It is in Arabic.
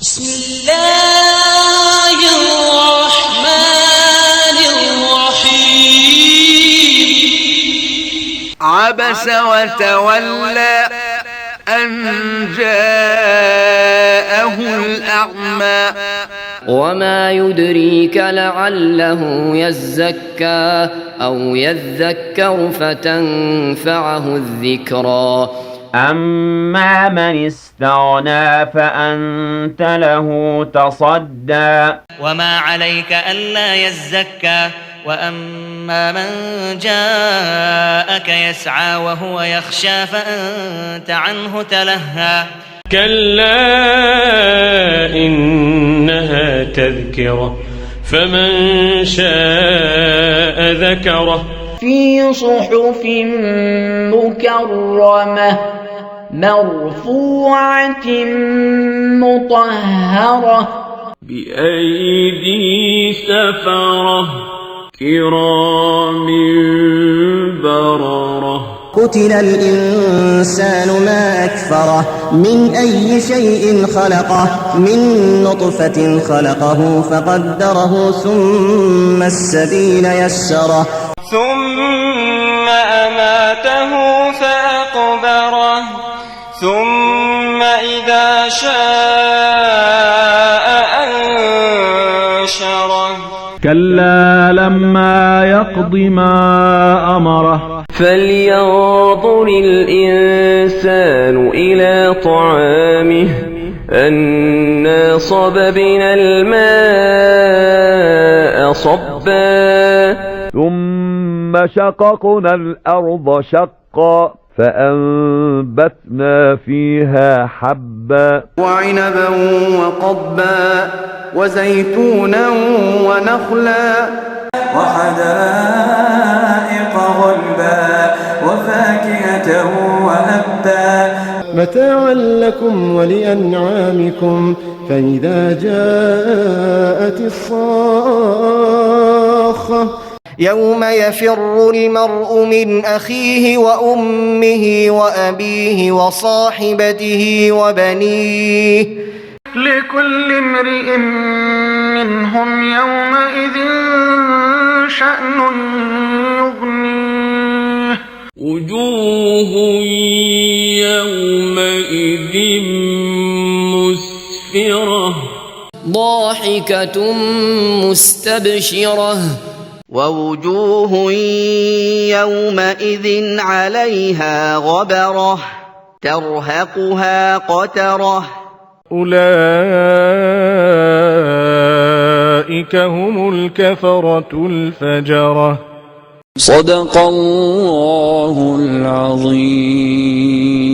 بسم الله الرحمن الرحيم عبس وتولى أن جاءه الأعمى وما يدريك لعله يزكى أو يذكر فتنفعه الذكرى أما من استغنى فأنت له تصدى وما عليك ألا يزكى وأما من جاءك يسعى وهو يخشى فأنت عنه تلهى كلا إنها تذكرة فمن شاء ذكره في صحف مكرمة مرفوعة مطهرة بأيدي سفرة كرام بررة قتل الإنسان ما أكفره من أي شيء خلقه من نطفة خلقه فقدره ثم السبيل يسره ثم أماته فأقبره ثم إذا شاء أنشره كلا لما يقض ما أمره فلينظر الإنسان إلى طعامه أنا صببنا الماء صبا ثم شققنا الأرض شقا فأنبتنا فيها حبا وعنبا وقضبا وزيتونا ونخلا وحدائق غلبا وفاكهة وأبا متاعا لكم ولأنعامكم فإذا جاءت الصاخة يوم يفر المرء من أخيه وأمه وأبيه وصاحبته وبنيه لكل امرئ منهم يومئذ شأن يغنيه وجوه يومئذ مسفرة ضاحكة مستبشرة ووجوه يومئذ عليها غبرة ترهقها قترة أولئك هم الكفرة الفجرة صدق الله العظيم.